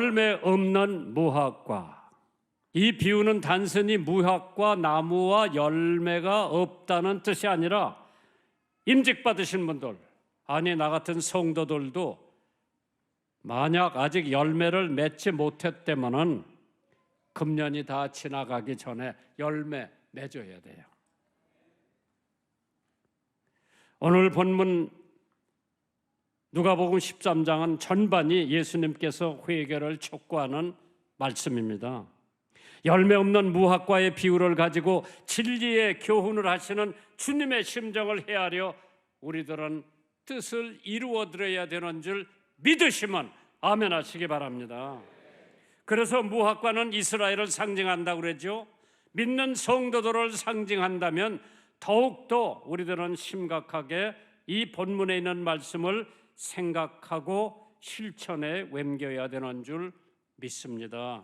열매 없는 무화과. 이 비유는 단순히 무화과 나무와 열매가 없다는 뜻이 아니라 임직받으신 분들, 아니 나 같은 성도들도 만약 아직 열매를 맺지 못했다면은 금년이 다 지나가기 전에 열매 맺어야 돼요. 오늘 본문 누가복음 13장은 전반이 예수님께서 회개를 촉구하는 말씀입니다. 열매 없는 무화과의 비유를 가지고 진리의 교훈을 하시는 주님의 심정을 헤아려 우리들은 뜻을 이루어드려야 되는 줄 믿으시면 아멘 하시기 바랍니다. 그래서 무화과는 이스라엘을 상징한다고 그러죠. 믿는 성도들을 상징한다면 더욱더 우리들은 심각하게 이 본문에 있는 말씀을 생각하고 실천에 옮겨야 되는 줄 믿습니다.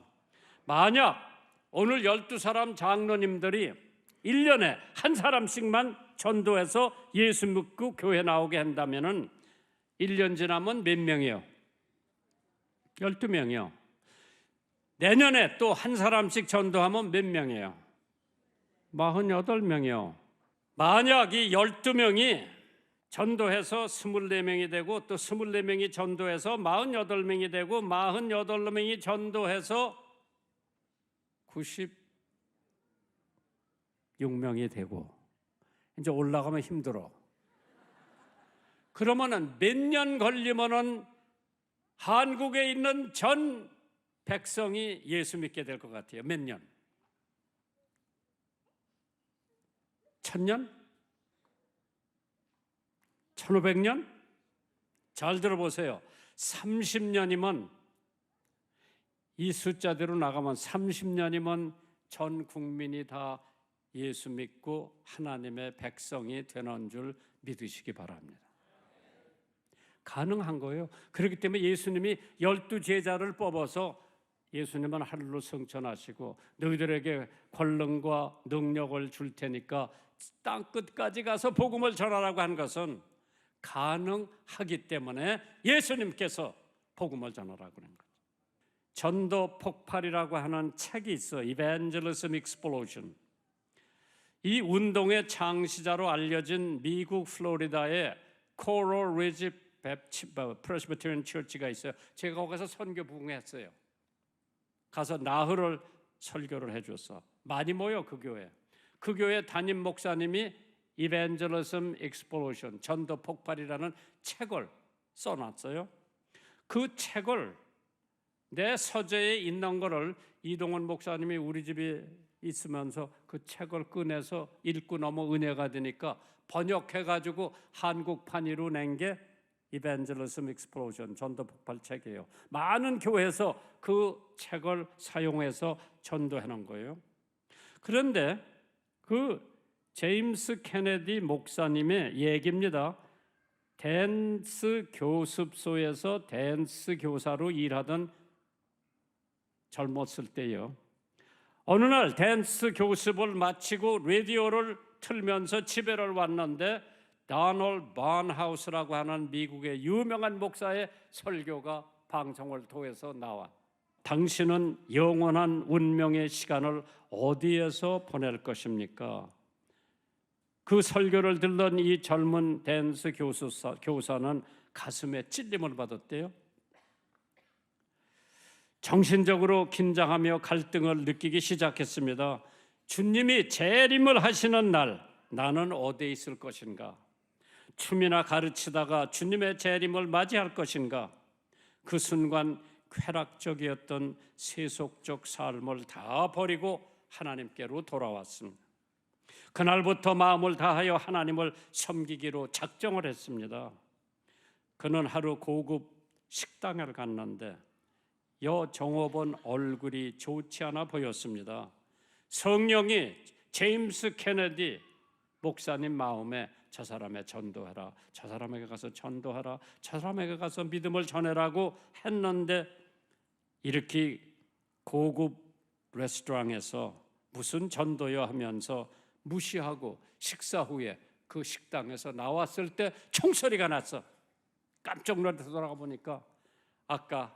만약 오늘 12사람 장로님들이 1년에 한 사람씩만 전도해서 예수 믿고 교회 나오게 한다면 1년 지나면 몇 명이요? 12명이요. 내년에 또 한 사람씩 전도하면 몇 명이에요? 48명이요. 만약 이 12명이 전도해서 24명이 되고 또 24명이 전도해서 48명이 되고 48명이 전도해서 96명이 되고 이제 올라가면 힘들어. 그러면은 몇 년 걸리면은 한국에 있는 전 백성이 예수 믿게 될 것 같아요. 몇 년? 1000년? 1500년? 잘 들어보세요. 30년이면 이 숫자대로 나가면 30년이면 전 국민이 다 예수 믿고 하나님의 백성이 되는 줄 믿으시기 바랍니다. 가능한 거예요. 그렇기 때문에 예수님이 12제자를 뽑아서 예수님은 하늘로 승천하시고 너희들에게 권능과 능력을 줄 테니까 땅 끝까지 가서 복음을 전하라고 한 것은 가능하기 때문에 예수님께서 복음을 전하라고 하는 거죠. 전도 폭발이라고 하는 책이 있어요. Evangelism Explosion. 이 운동의 창시자로 알려진 미국 플로리다의 코럴 리지 프레스비테리안 처치가 있어요. 제가 거기서 선교 부흥했어요. 가서 나흘을 설교를 해줬어. 많이 모여 그 교회. 그 교회 담임 목사님이 Evangelism Explosion, 전도 폭발이라는 책을 써놨어요. 그 책을 내 서재에 있는 거를 이동원 목사님이 우리 집에 있으면서 그 책을 꺼내서 읽고 너무 은혜가 되니까 번역해가지고 한국판으로 낸 게 Evangelism Explosion, 전도 폭발 책이에요. 많은 교회에서 그 책을 사용해서 전도해 놓은 거예요. 그런데 그 제임스 케네디 목사님의 얘기입니다. 댄스 교습소에서 댄스 교사로 일하던 젊었을 때요. 어느 날 댄스 교습을 마치고 라디오를 틀면서 집에를 왔는데 다널드 번하우스라고 하는 미국의 유명한 목사의 설교가 방송을 통해서 나와. 당신은 영원한 운명의 시간을 어디에서 보낼 것입니까? 그 설교를 듣던 이 젊은 댄스 교사는 가슴에 찔림을 받았대요. 정신적으로 긴장하며 갈등을 느끼기 시작했습니다. 주님이 재림을 하시는 날 나는 어디에 있을 것인가? 춤이나 가르치다가 주님의 재림을 맞이할 것인가? 그 순간 쾌락적이었던 세속적 삶을 다 버리고 하나님께로 돌아왔습니다. 그날부터 마음을 다하여 하나님을 섬기기로 작정을 했습니다. 그는 하루 고급 식당을 갔는데 여종업원 얼굴이 좋지 않아 보였습니다. 성령이 제임스 케네디 목사님 마음에 저 사람에 전도하라, 저 사람에게 가서 전도하라, 저 사람에게 가서 믿음을 전해라고 했는데 이렇게 고급 레스토랑에서 무슨 전도요 하면서 무시하고 식사 후에 그 식당에서 나왔을 때 총소리가 났어. 깜짝 놀라서 돌아가 보니까 아까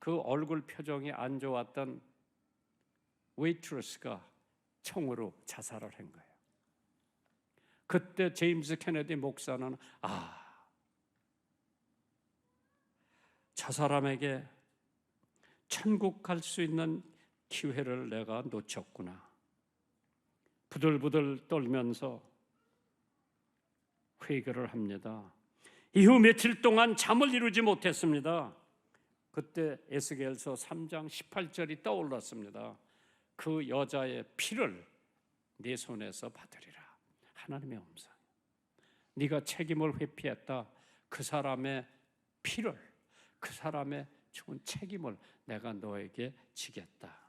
그 얼굴 표정이 안 좋았던 웨이트러스가 총으로 자살을 한 거예요. 그때 제임스 케네디 목사는 저 사람에게 천국 갈 수 있는 기회를 내가 놓쳤구나. 부들부들 떨면서 회개를 합니다. 이후 며칠 동안 잠을 이루지 못했습니다. 그때 에스겔서 3장 18절이 떠올랐습니다. 그 여자의 피를 네 손에서 받으리라. 하나님의 음성. 네가 책임을 회피했다. 그 사람의 피를, 그 사람의 죽은 책임을 내가 너에게 지겠다.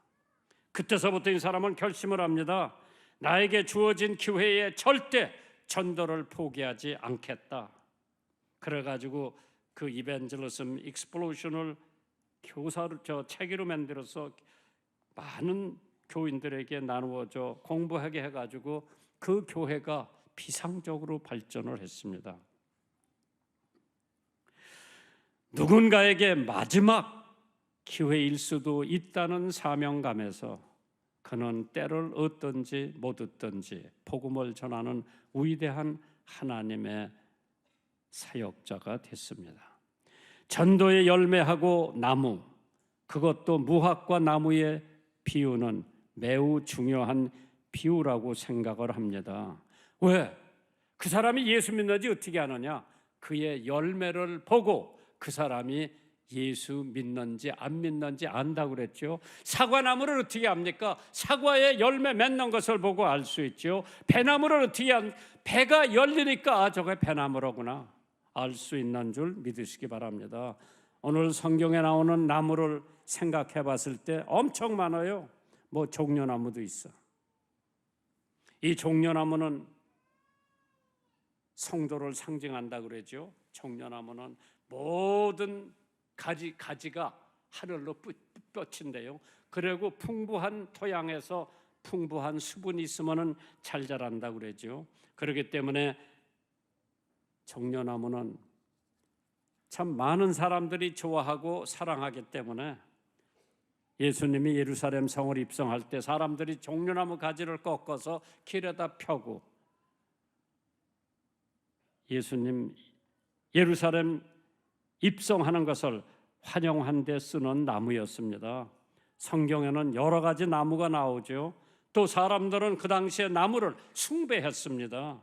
그때서부터 이 사람은 결심을 합니다. 나에게 주어진 기회에 절대 전도를 포기하지 않겠다. 그래가지고 그 이벤젤리즘 익스플로션을 교사를 책으로 만들어서 많은 교인들에게 나누어져 공부하게 해가지고 그 교회가 비상적으로 발전을 했습니다. 누군가에게 마지막 기회일 수도 있다는 사명감에서 그는 때를 얻든지 못 얻든지 복음을 전하는 위대한 하나님의 사역자가 됐습니다. 전도의 열매하고 나무, 그것도 무화과 나무의 비유는 매우 중요한 비유라고 생각을 합니다. 왜? 그 사람이 예수 믿는지 어떻게 아느냐? 그의 열매를 보고 그 사람이 예수 믿는지 안 믿는지 안다고 그랬죠. 사과나무를 어떻게 압니까? 사과의 열매 맺는 것을 보고 알 수 있죠. 배나무를 어떻게 배가 열리니까 저게 배나무로구나 알 수 있는 줄 믿으시기 바랍니다. 오늘 성경에 나오는 나무를 생각해 봤을 때 엄청 많아요. 뭐 종려나무도 있어. 이 종려나무는 성도를 상징한다 그러죠. 종려나무는 모든 가지가 하늘로 뻗친대요. 그리고 풍부한 토양에서 풍부한 수분이 있으면 잘 자란다 그러죠. 그렇기 때문에 종려나무는 참 많은 사람들이 좋아하고 사랑하기 때문에 예수님이 예루살렘 성을 입성할 때 사람들이 종려나무 가지를 꺾어서 길에다 펴고 예수님 예루살렘 입성하는 것을 환영한 데 쓰는 나무였습니다. 성경에는 여러 가지 나무가 나오죠. 또 사람들은 그 당시에 나무를 숭배했습니다.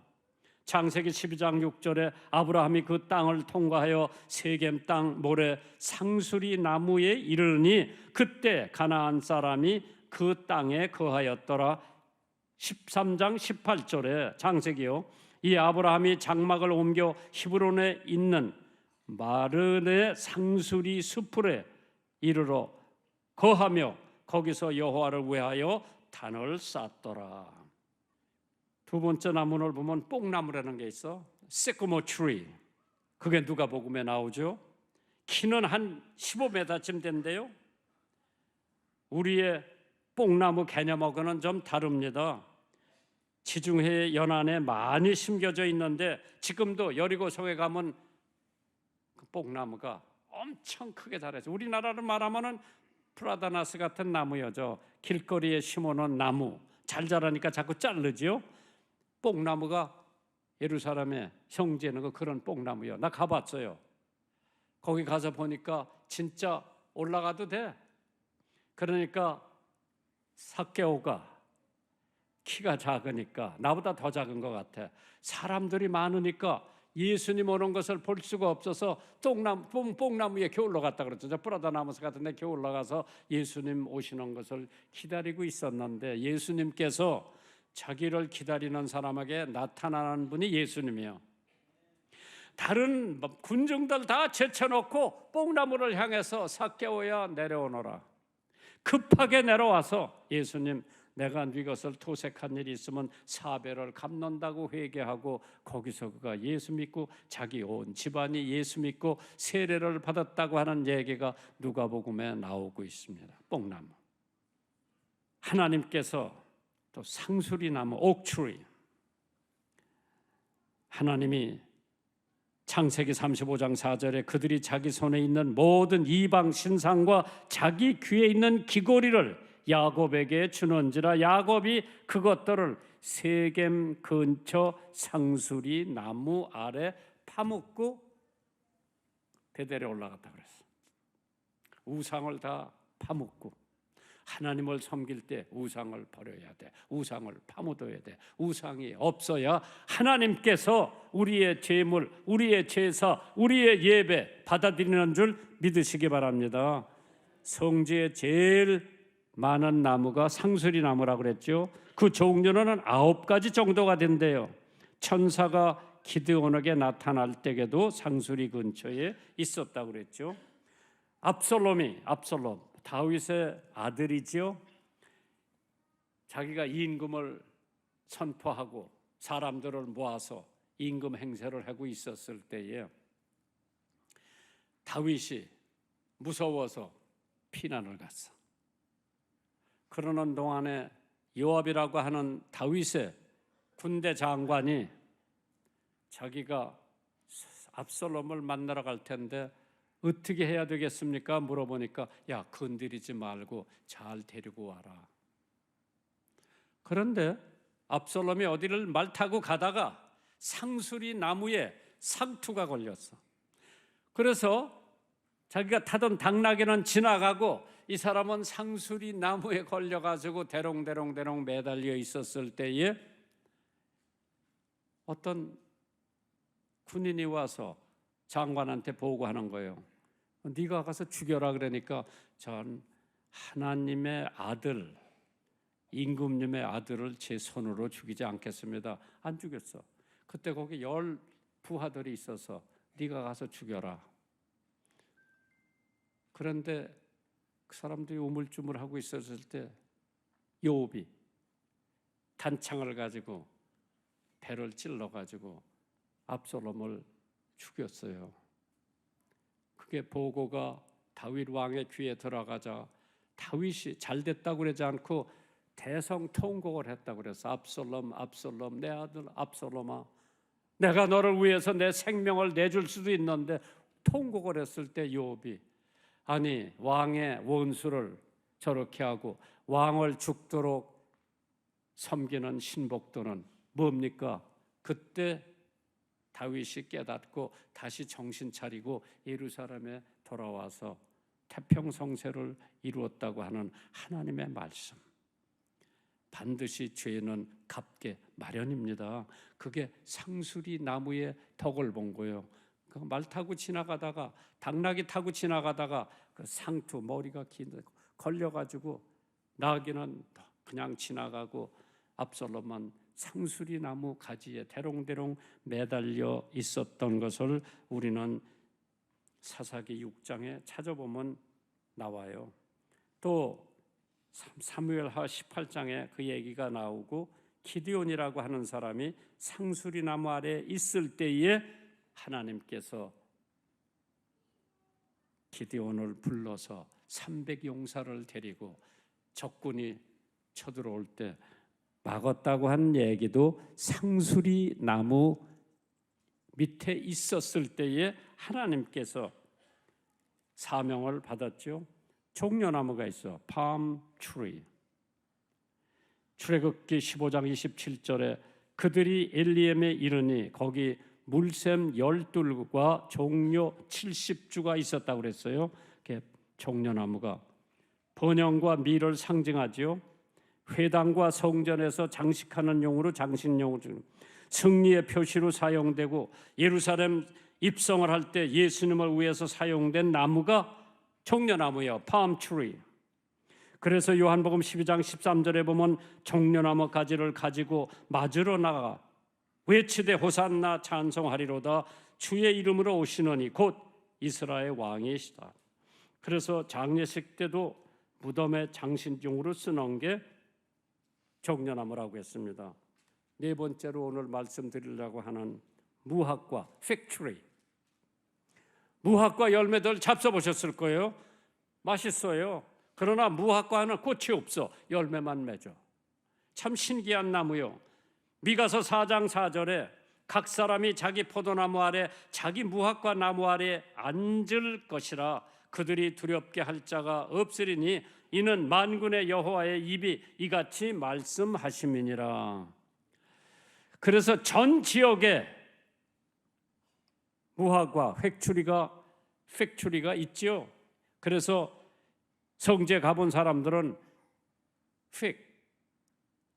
창세기 12장 6절에 아브라함이 그 땅을 통과하여 세겜 땅 모래 상수리 나무에 이르니 그때 가나안 사람이 그 땅에 거하였더라. 13장 18절에 창세기요. 이 아브라함이 장막을 옮겨 히브론에 있는 마르네 상수리 숲에 이르러 거하며 거기서 여호와를 위하여 단을 쌓더라. 두 번째 나무를 보면 뽕나무라는 게 있어. 시커모 트리. 그게 누가복음에 나오죠. 키는 한 15m쯤 된대요. 우리의 뽕나무 개념하고는 좀 다릅니다. 지중해 연안에 많이 심겨져 있는데 지금도 여리고성에 가면 그 뽕나무가 엄청 크게 자라죠. 우리나라로 말하면은 프라다나스 같은 나무여죠. 길거리에 심어놓은 나무 잘 자라니까 자꾸 자르지요. 뽕나무가 예루살렘에 형제는 거 그런 뽕나무요. 나 가봤어요. 거기 가서 보니까 진짜 올라가도 돼. 그러니까 삭개오가 키가 작으니까 나보다 더 작은 것 같아. 사람들이 많으니까 예수님 오는 것을 볼 수가 없어서 뽕나무에 겨 올라갔다 그랬죠. 저 프라다나무스 같은 데 겨 올라가서 예수님 오시는 것을 기다리고 있었는데 예수님께서 자기를 기다리는 사람에게 나타나는 분이 예수님이에요. 다른 군중들 다 제쳐놓고 뽕나무를 향해서 삭개오야 내려오너라. 급하게 내려와서 예수님 내가 네 것을 토색한 일이 있으면 4배를 갚는다고 회개하고 거기서 그가 예수 믿고 자기 온 집안이 예수 믿고 세례를 받았다고 하는 얘기가 누가복음에 나오고 있습니다. 뽕나무. 하나님께서 또 상수리나무 옥트리 하나님이 창세기 35장 4절에 그들이 자기 손에 있는 모든 이방 신상과 자기 귀에 있는 귀고리를 야곱에게 주는지라 야곱이 그것들을 세겜 근처 상수리 나무 아래 파묻고 베델에 올라갔다 그랬어. 우상을 다 파묻고 하나님을 섬길 때 우상을 버려야 돼. 우상을 파묻어야 돼. 우상이 없어야 하나님께서 우리의 제물, 우리의 제사, 우리의 예배 받아들이는 줄 믿으시기 바랍니다. 성지에 제일 많은 나무가 상수리 나무라고 그랬죠. 그 종류는 9가지 정도가 된대요. 천사가 기드온에게 나타날 때에도 상수리 근처에 있었다고 그랬죠. 압살롬 다윗의 아들이지요. 자기가 임금을 선포하고 사람들을 모아서 임금 행세를 하고 있었을 때에 다윗이 무서워서 피난을 갔어. 그러는 동안에 요압이라고 하는 다윗의 군대 장관이 자기가 압살롬을 만나러 갈 텐데 어떻게 해야 되겠습니까? 물어보니까 야, 건드리지 말고 잘 데리고 와라. 그런데 압살롬이 어디를 말 타고 가다가 상수리 나무에 상투가 걸렸어. 그래서 자기가 타던 당나귀는 지나가고 이 사람은 상수리 나무에 걸려가지고 대롱대롱 매달려 있었을 때에 어떤 군인이 와서 장관한테 보고하는 거예요. 네가 가서 죽여라. 그러니까 전 하나님의 아들, 임금님의 아들을 제 손으로 죽이지 않겠습니다. 안 죽였어. 그때 거기 10 부하들이 있어서 네가 가서 죽여라. 그런데 그 사람들이 우물쭈물하고 있었을 때 요압이 단창을 가지고 배를 찔러가지고 압살롬을 죽였어요. 그게 보고가 다윗 왕의 귀에 들어가자 다윗이 잘 됐다고 그러지 않고 대성통곡을 했다고 그래서 압살롬 내 아들 압살롬아, 내가 너를 위해서 내 생명을 내줄 수도 있는데, 통곡을 했을 때 요압이 아니 왕의 원수를 저렇게 하고 왕을 죽도록 섬기는 신복들은 뭡니까? 그때 다윗이 깨닫고 다시 정신 차리고 예루살렘에 돌아와서 태평성세를 이루었다고 하는 하나님의 말씀. 반드시 죄는 갚게 마련입니다. 그게 상수리 나무의 덕을 본 거예요. 말 타고 지나가다가 당나귀 타고 지나가다가 그 상투 머리가 걸려가지고 나귀는 그냥 지나가고 압살롬만 상수리 나무 가지에 대롱대롱 매달려 있었던 것을 우리는 사사기 6장에 찾아보면 나와요. 또 사무엘하 18장에 그 얘기가 나오고 기드온이라고 하는 사람이 상수리 나무 아래 있을 때에 하나님께서 기드온을 불러서 300용사를 데리고 적군이 쳐들어올 때 막았다고 한 얘기도 상수리 나무 밑에 있었을 때에 하나님께서 사명을 받았죠. 종려나무가 있어. palm tree. 출애굽기 15장 27절에 그들이 엘리엠에 이르니 거기 물샘 12과 종려 70주가 있었다고 그랬어요. 종려나무가 번영과 미를 상징하지요. 회당과 성전에서 장식하는 용으로 장식용으로 승리의 표시로 사용되고 예루살렘 입성을 할 때 예수님을 위해서 사용된 나무가 종려나무예요. palm tree. 그래서 요한복음 12장 13절에 보면 종려나무 가지를 가지고 맞으러 나가 외치되 호산나 찬송하리로다 주의 이름으로 오시느니 곧 이스라엘 왕이시다. 그래서 장례식 때도 무덤에 장신용으로 쓰는 게 종려나무라고 했습니다. 네 번째로 오늘 말씀드리려고 하는 무화과 팩트리. 무화과 열매들 잡숴보셨을 거예요. 맛있어요. 그러나 무화과는 꽃이 없어. 열매만 맺어. 참 신기한 나무요. 미가서 4장 4절에 각 사람이 자기 포도나무 아래 자기 무화과 나무 아래 앉을 것이라. 그들이 두렵게 할 자가 없으리니 이는 만군의 여호와의 입이 이같이 말씀하심이니라. 그래서 전 지역에 무화과, 팩추리가 있지요. 그래서 성지에 가본 사람들은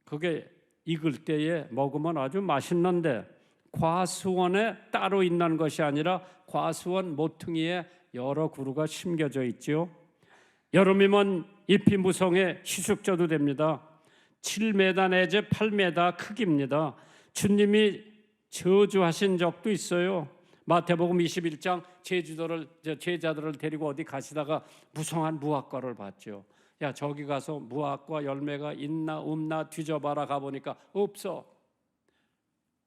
그게 익을 때에 먹으면 아주 맛있는데 과수원에 따로 있는 것이 아니라 과수원 모퉁이에 여러 그루가 심겨져 있지요. 여름이면 잎이 무성해 희숙져도 됩니다. 7m 내지 8m 크기입니다. 주님이 저주하신 적도 있어요. 마태복음 21장 제자들을 데리고 어디 가시다가 무성한 무화과를 봤죠. 야, 저기 가서 무화과 열매가 있나 없나 뒤져봐라. 가보니까 없어.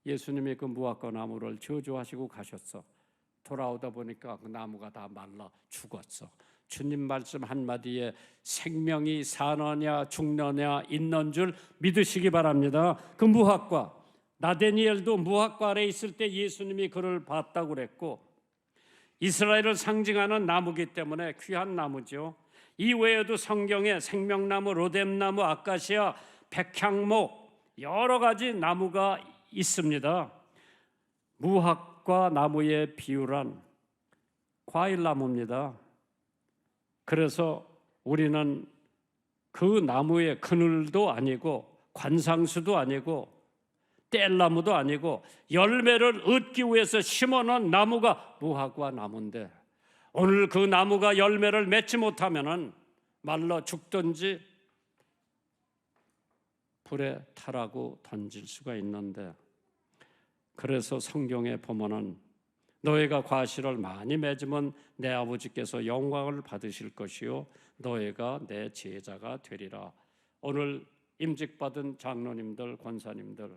예수님이 그 무화과 나무를 저주하시고 가셨어. 돌아오다 보니까 그 나무가 다 말라 죽었어. 주님 말씀 한마디에 생명이 사느냐 죽느냐 있는 줄 믿으시기 바랍니다. 그 무화과, 나다니엘도 무화과 아래 있을 때 예수님이 그를 봤다고 그랬고, 이스라엘을 상징하는 나무기 때문에 귀한 나무죠. 이 외에도 성경에 생명나무, 로뎀나무, 아카시아, 백향목 여러 가지 나무가 있습니다. 무화과 나무의 비유란 과일나무입니다. 그래서 우리는 그 나무의 그늘도 아니고 관상수도 아니고 뗄나무도 아니고 열매를 얻기 위해서 심어놓은 나무가 무화과 나무인데, 오늘 그 나무가 열매를 맺지 못하면은 말라 죽든지 불에 타라고 던질 수가 있는데, 그래서 성경에 보면은 너희가 과실을 많이 맺으면 내 아버지께서 영광을 받으실 것이요 너희가 내 제자가 되리라. 오늘 임직받은 장로님들, 권사님들,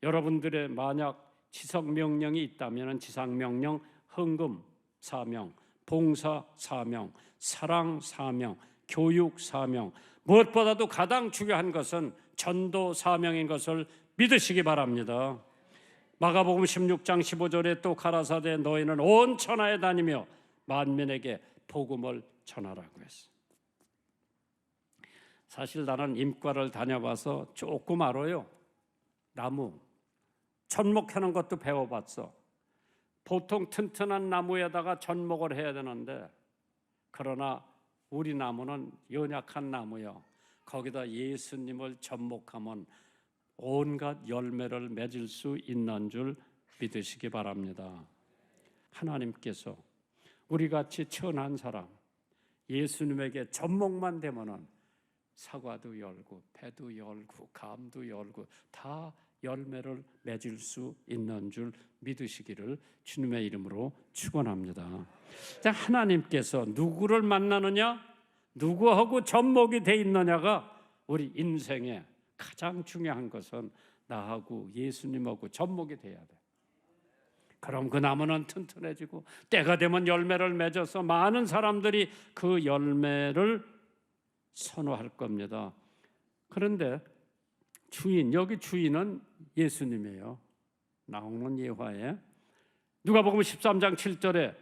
여러분들의 만약 지성명령이 있다면 지상명령, 헌금 사명, 봉사 사명, 사랑 사명, 교육 사명, 무엇보다도 가장 중요한 것은 전도 사명인 것을 믿으시기 바랍니다. 마가복음 16장 15절에 또 가라사대 너희는 온 천하에 다니며 만민에게 복음을 전하라고 했어. 사실 나는 임과를 다녀봐서 조금 알아요. 나무 전목하는 것도 배워봤어. 보통 튼튼한 나무에다가 전목을 해야 되는데, 그러나 우리 나무는 연약한 나무요. 거기다 예수님을 접목하면 온갖 열매를 맺을 수 있는 줄 믿으시기 바랍니다. 하나님께서 우리같이 천한 사람 예수님에게 접목만 되면은 사과도 열고 배도 열고 감도 열고 다 열매를 맺을 수 있는 줄 믿으시기를 주님의 이름으로 축원합니다. 하나님께서 누구를 만나느냐, 누구하고 접목이 돼 있느냐가 우리 인생의 가장 중요한 것은 나하고 예수님하고 접목이 돼야 돼. 그럼 그 나무는 튼튼해지고 때가 되면 열매를 맺어서 많은 사람들이 그 열매를 선호할 겁니다. 그런데 여기 주인은 예수님이에요. 나오는 예화에 누가복음 13장 7절에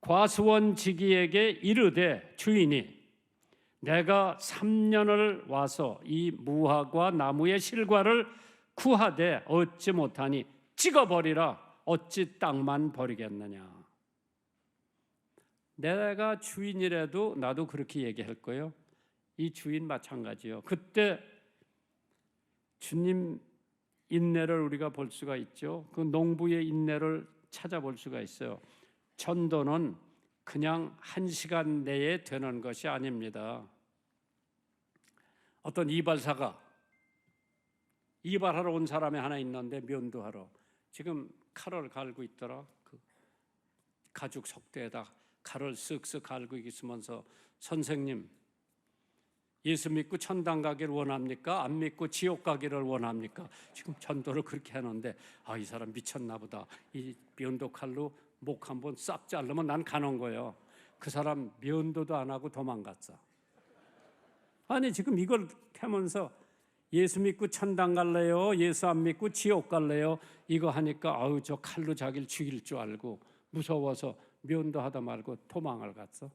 과수원지기에게 이르되 주인이 내가 3년을 와서 이 무화과 나무의 실과를 구하되 얻지 못하니 찍어버리라. 어찌 땅만 버리겠느냐. 내가 주인이라도 나도 그렇게 얘기할 거예요. 이 주인 마찬가지요. 그때 주님 인내를 우리가 볼 수가 있죠. 그 농부의 인내를 찾아볼 수가 있어요. 전도는 그냥 1시간 내에 되는 것이 아닙니다. 어떤 이발사가 이발하러 온 사람이 하나 있는데 면도하러 지금 칼을 갈고 있더라. 그 가죽 속대에다 칼을 쓱쓱 갈고 있으면서 선생님 예수 믿고 천당 가기를 원합니까? 안 믿고 지옥 가기를 원합니까? 지금 전도를 그렇게 하는데 이 사람 미쳤나 보다. 이 면도 칼로 목 한번 싹 자르면 난 가는 거예요. 그 사람 면도도 안 하고 도망갔어. 아니 지금 이걸 하면서 예수 믿고 천당 갈래요? 예수 안 믿고 지옥 갈래요? 이거 하니까 아우 저 칼로 자기를 죽일 줄 알고 무서워서 면도하다 말고 도망을 갔어.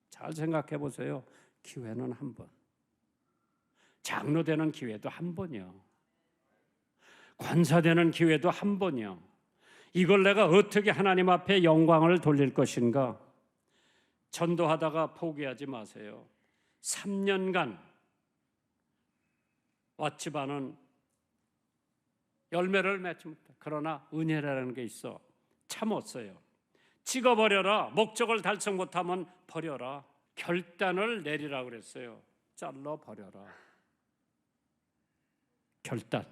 잘 생각해 보세요. 기회는 한 번. 장로 되는 기회도 한 번이요. 권사 되는 기회도 한 번이요. 이걸 내가 어떻게 하나님 앞에 영광을 돌릴 것인가? 전도하다가 포기하지 마세요. 3년간 왓츠반은 열매를 맺지 못해. 그러나 은혜라는 게 있어. 참았어요. 찍어버려라. 목적을 달성 못하면 버려라. 결단을 내리라고 그랬어요. 잘라버려라. 결단.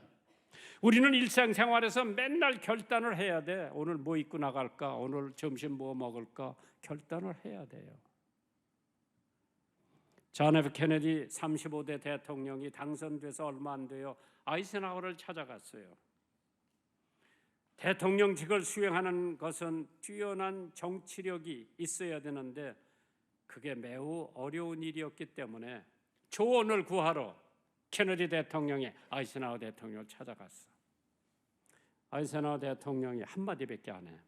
우리는 일상생활에서 맨날 결단을 해야 돼. 오늘 뭐 입고 나갈까? 오늘 점심 뭐 먹을까? 결단을 해야 돼요. 존 F 케네디 35대 대통령이 당선돼서 얼마 안 돼요. 아이젠하워를 찾아갔어요. 대통령직을 수행하는 것은 뛰어난 정치력이 있어야 되는데 그게 매우 어려운 일이었기 때문에 조언을 구하러 케네디 대통령이 아이젠하워 대통령을 찾아갔어. 아이젠하워 대통령이 한마디밖에 안 해.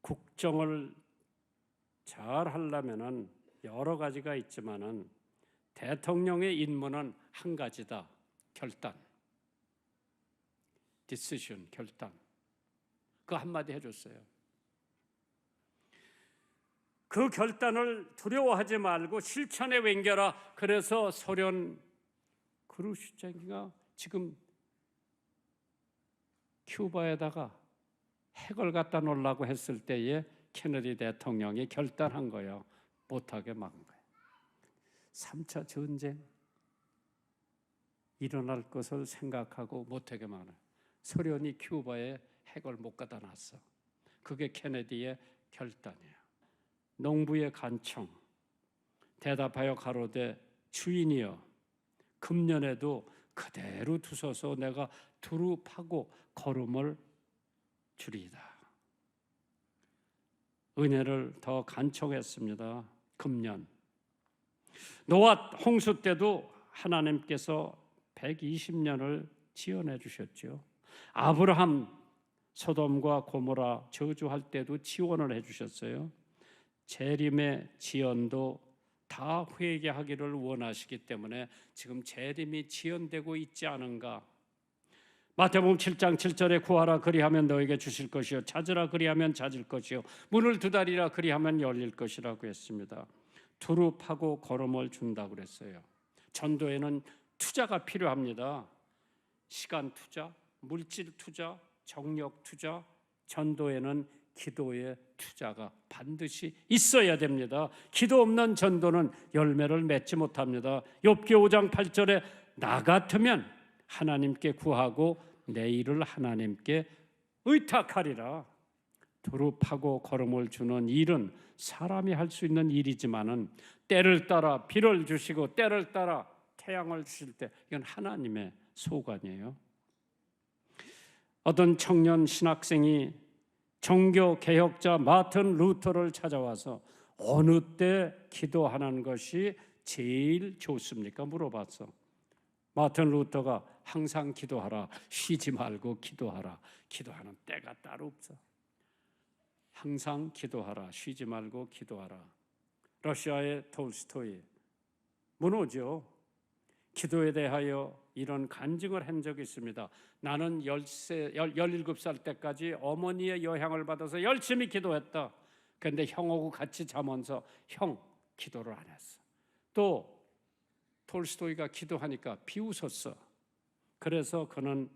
국정을 잘 하려면은 여러 가지가 있지만은 대통령의 임무는 한 가지다. 결단. decision, 결단. 그 한마디 해줬어요. 그 결단을 두려워하지 말고 실천에 옮겨라. 그래서 소련 크루시체프가 지금 큐바에다가 핵을 갖다 놓으려고 했을 때에 케네디 대통령이 결단한 거예요. 못하게 막은 거예요. 3차 전쟁 일어날 것을 생각하고 못하게 막은 거예요. 소련이 큐바에 핵을 못 갖다 놨어. 그게 케네디의 결단이에요. 농부의 간청 대답하여 가로되 주인이여 금년에도 그대로 두소서 내가 두루 파고 거름을 주리이다. 은혜를 더 간청했습니다. 금년 노아 홍수 때도 하나님께서 120년을 지원해 주셨죠. 아브라함 소돔과 고모라 저주할 때도 지원을 해 주셨어요. 재림의 지연도 다 회개하기를 원하시기 때문에 지금 재림이 지연되고 있지 않은가? 마태복음 7장 7절에 구하라 그리하면 너에게 주실 것이요 찾으라 그리하면 찾을 것이요 문을 두드리라 그리하면 열릴 것이라고 했습니다. 두루 파고 걸음을 준다고 그랬어요. 전도에는 투자가 필요합니다. 시간 투자, 물질 투자, 정력 투자, 전도에는 기도의 투자가 반드시 있어야 됩니다. 기도 없는 전도는 열매를 맺지 못합니다. 욥기 5장 8절에 나 같으면 하나님께 구하고 내 일을 하나님께 의탁하리라. 두루 파고 걸음을 주는 일은 사람이 할 수 있는 일이지만은 때를 따라 비를 주시고 때를 따라 태양을 주실 때 이건 하나님의 소관이에요. 어떤 청년 신학생이 종교 개혁자 마틴 루터를 찾아와서 어느 때 기도하는 것이 제일 좋습니까? 물어봤어. 마틴 루터가 항상 기도하라. 쉬지 말고 기도하라. 기도하는 때가 따로 없어. 항상 기도하라. 쉬지 말고 기도하라. 러시아의 톨스토이 문호죠. 기도에 대하여 이런 간증을 한 적이 있습니다. 나는 17살 때까지 어머니의 영향을 받아서 열심히 기도했다. 그런데 형하고 같이 자면서 형 기도를 안 했어. 또 톨스토이가 기도하니까 비웃었어. 그래서 그는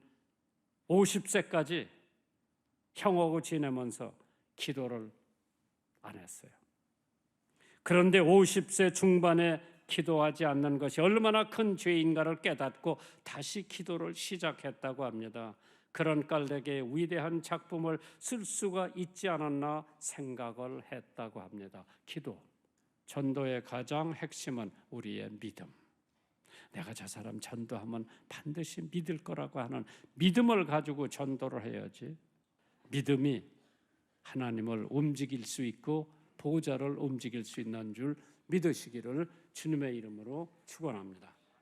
50세까지 형하고 지내면서 기도를 안 했어요. 그런데 50세 중반에 기도하지 않는 것이 얼마나 큰 죄인가를 깨닫고 다시 기도를 시작했다고 합니다. 그런 깔에게 위대한 작품을 쓸 수가 있지 않았나 생각을 했다고 합니다. 기도, 전도의 가장 핵심은 우리의 믿음. 내가 저 사람 전도하면 반드시 믿을 거라고 하는 믿음을 가지고 전도를 해야지. 믿음이 하나님을 움직일 수 있고 보좌를 움직일 수 있는 줄 믿으시기를 주님의 이름으로 축원합니다.